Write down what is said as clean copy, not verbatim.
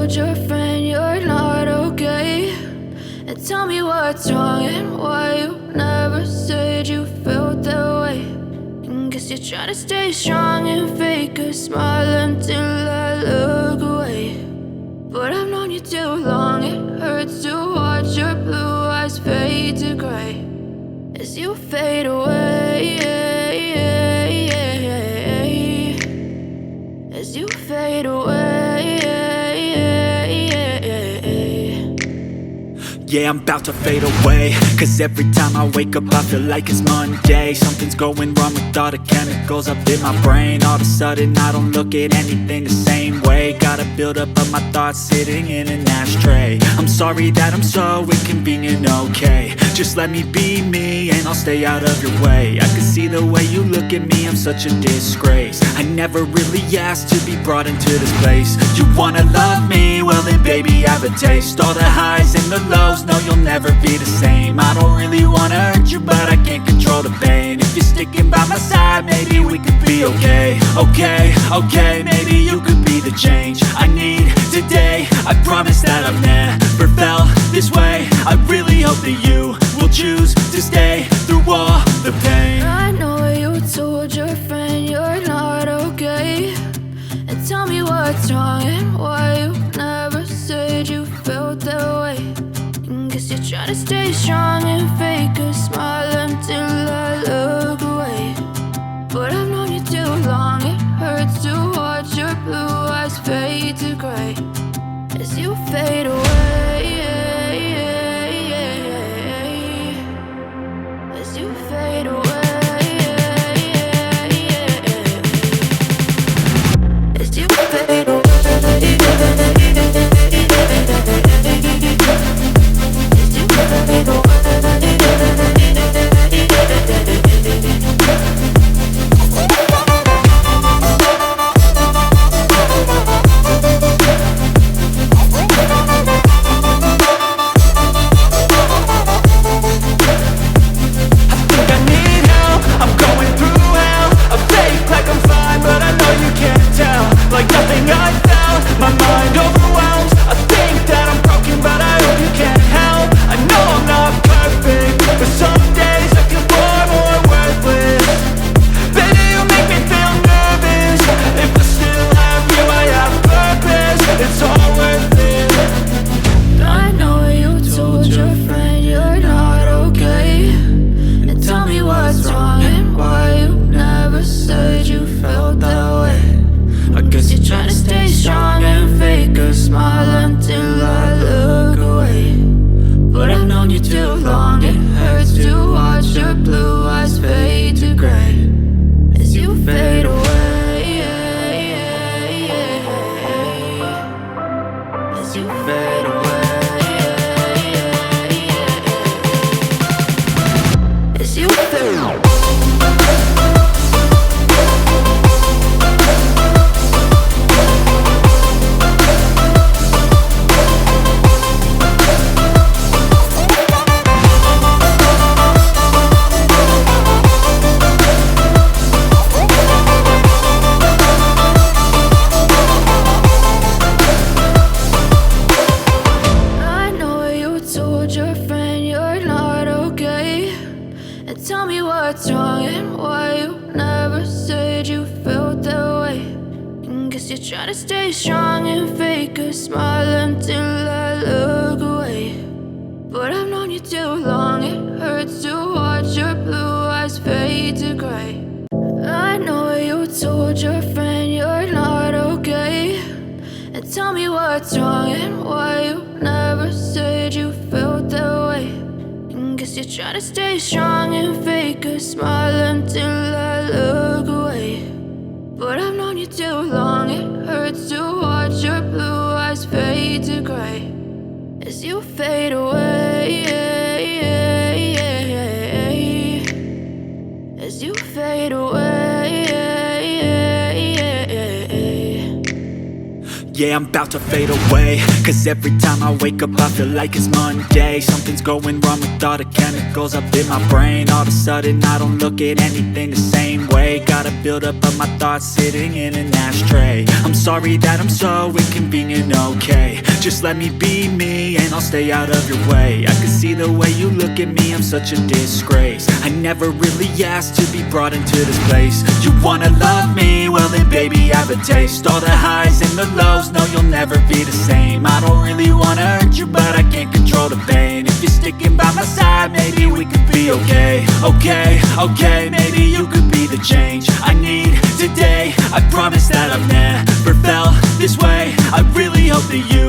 told your friend you're not okay, and tell me what's wrong and why you never said you felt that way. And guess you're trying to stay strong and fake a smile until I look away. But I've known you too long, it hurts to watch your blue eyes fade to gray as you fade away, as you fade away. Yeah, I'm about to fade away, cause every time I wake up I feel like it's Monday. Something's going wrong with all the chemicals up in my brain. All of a sudden I don't look at anything the same way. Gotta build up of my thoughts sitting in an ashtray. I'm sorry that I'm so inconvenient, okay. Just let me be me and I'll stay out of your way. I can see the way you look at me, I'm such a disgrace. I never really asked to be brought into this place. You wanna love me? Well then baby, have a taste. All the highs and the lows, no, you'll never be the same. I don't really wanna hurt you, but I can't control the pain. If you're sticking by my side, maybe we could be okay. Okay, maybe you could be the change I need today. I promise that I've never felt this way. I really hope that you will choose to stay through all the pain. I know you told your friend you're not okay, and tell me what's wrong and why you never said you felt that way. And guess you're trying to stay strong and fake a smile until I look away. But I've known you too long, it hurts to watch your blue eyes fade to gray as you fade away, as you fade away. As you fade away. Tell me what's wrong and why you never said you felt that way. And guess you're trying to stay strong and fake a smile until I look away. But I've known you too long, it hurts to watch your blue eyes fade to gray. I know you told your friend you're not okay, and tell me what's wrong and why you never said you felt that way. Guess you're trying to stay strong and fake a smile until I look away. But I've known you too long, it hurts to watch your blue eyes fade to gray as you fade away, as you fade away. Yeah, I'm about to fade away, cause every time I wake up I feel like it's Monday. Something's going wrong with all the chemicals up in my brain. All of a sudden I don't look at anything the same way. Got a buildup of my thoughts sitting in an ashtray. I'm sorry that I'm so inconvenient, okay. Just let me be me and I'll stay out of your way. I can see the way you look at me, I'm such a disgrace. I never really asked to be brought into this place. You wanna love me? Well then baby have a taste. All the highs and the lows, no you'll never be the same. I don't really wanna hurt you but I can't control the pain. If you're sticking by my side, maybe we could be okay. Okay, maybe you could be the change I need today. I promise that I've never felt this way. I really hope that you